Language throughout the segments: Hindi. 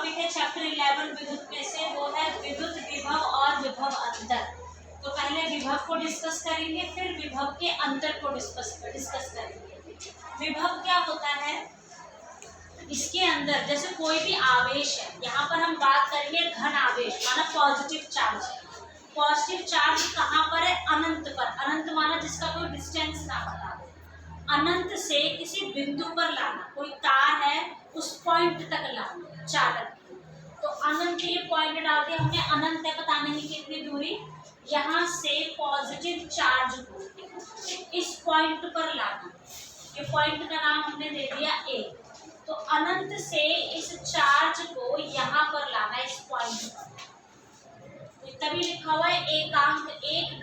टॉपिक है चैप्टर 11 विद्युत में से, वो है विद्युत विभव और विभव अंतर। तो पहले विभव को डिस्कस करेंगे, फिर विभव के अंतर को डिस्कस करेंगे। विभव क्या होता है, इसके अंदर जैसे कोई भी आवेश है, यहाँ पर हम बात करेंगे घन आवेश माना पॉजिटिव चार्ज। पॉजिटिव चार्ज कहाँ पर है, अनंत पर। अनंत माना जिसका कोई डिस्टेंस ना बता दे, अनंत से किसी बिंदु पर लाना, कोई तार है उस पॉइंट तक लाना चालक। तो अनंत ये पॉइंट डाल दिया हमने, अनंत तक बताने की कितनी दूरी, यहाँ से पॉजिटिव चार्ज को इस पॉइंट पर लाना। ये पॉइंट का नाम हमने दे दिया ए। तो अनंत से इस चार्ज को यहाँ पर लाना, इस पॉइंट पर। तभी लिखा हुआ है एक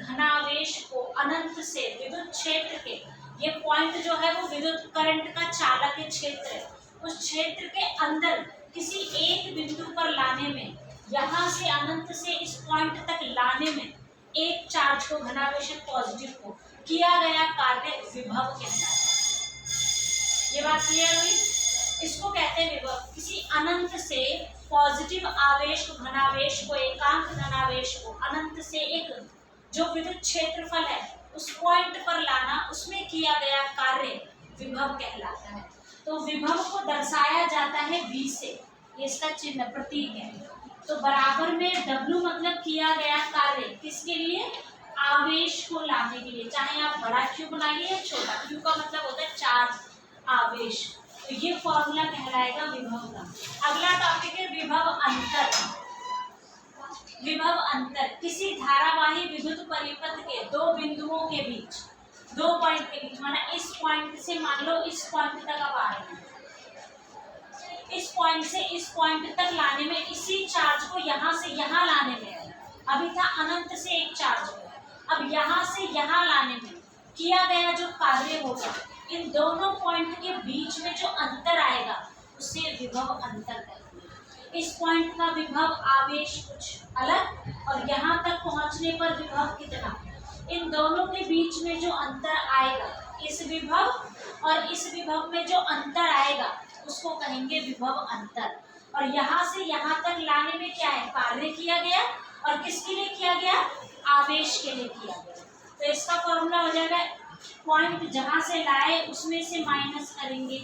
घनावेश को अनंत से विद्युत क्षेत्र के, ये पॉइंट जो है वो विद्युत करंट का चालक क्षेत्र है, उस क्षेत्र के अंदर किसी एक बिंदु पर लाने में, यहाँ से अनंत से इस पॉइंट तक लाने में एक चार्ज को, घनावेश पॉजिटिव को किया गया कार्य विभव कहलाता है। ये बात क्लियर हुई? इसको कहते हैं विभव। किसी अनंत से पॉजिटिव आवेश को, घनावेश को, एकांक घनावेश को अनंत से एक जो विद्युत क्षेत्रफल है उस पॉइंट पर लाना, उसमें किया गया कार्य विभव कहलाता है। तो विभव को दर्शाया जाता है V से, ये इसका चिन्ह प्रतीक है। तो बराबर में W मतलब किया गया कार्य, किसके लिए, आवेश को लाने के लिए। चाहे आप बड़ा Q बनाइए या छोटा, Q का मतलब होता है चार्ज, आवेश। तो ये फॉर्मूला कहलाएगा विभव का। अगला टॉपिक है विभव अंतर। विभव अंतर किसी धारावाही विद्युत परिपथ के दो बिंदुओं के बीच, दो पॉइंट के बीच, माना इस पॉइंट से मान लो इस पॉइंट तक अब आ रहे हैं, इस पॉइंट से इस पॉइंट तक लाने में, इसी चार्ज को यहाँ से यहाँ लाने में, अभी था अनंत से एक चार्ज को, अब यहाँ से यहाँ लाने में किया गया जो कार्य होगा, इन दोनों पॉइंट के बीच में जो अंतर आएगा उसे विभव अंतर कहते हैं। इस पॉइंट का विभव आवेश कुछ अलग और यहाँ तक पहुँचने पर विभव कितना, इन दोनों के बीच में जो अंतर आएगा, इस विभव और इस विभव में जो अंतर आएगा उसको कहेंगे विभव अंतर। और यहाँ से यहाँ तक लाने में क्या है, कार्य किया गया, और किसके लिए किया गया, आवेश के लिए किया गया। तो इसका फॉर्मूला हो जाएगा, पॉइंट जहां से लाए उसमें से माइनस करेंगे,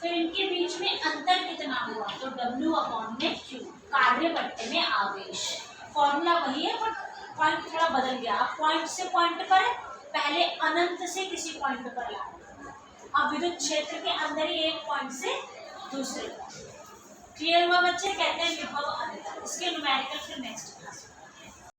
फिर इनके बीच में अंतर कितना हुआ, तो W/Q, कार्य बट्टे में आवेश। फॉर्मूला वही है पर पॉइंट थोड़ा बदल गया। अब पॉइंट से पॉइंट पर, पहले अनंत से किसी पॉइंट पर लाए, अब विद्युत क्षेत्र के अंदर ही एक पॉइंट से दूसरे। क्लियर हुआ बच्चे? कहते हैं विभव अंतर।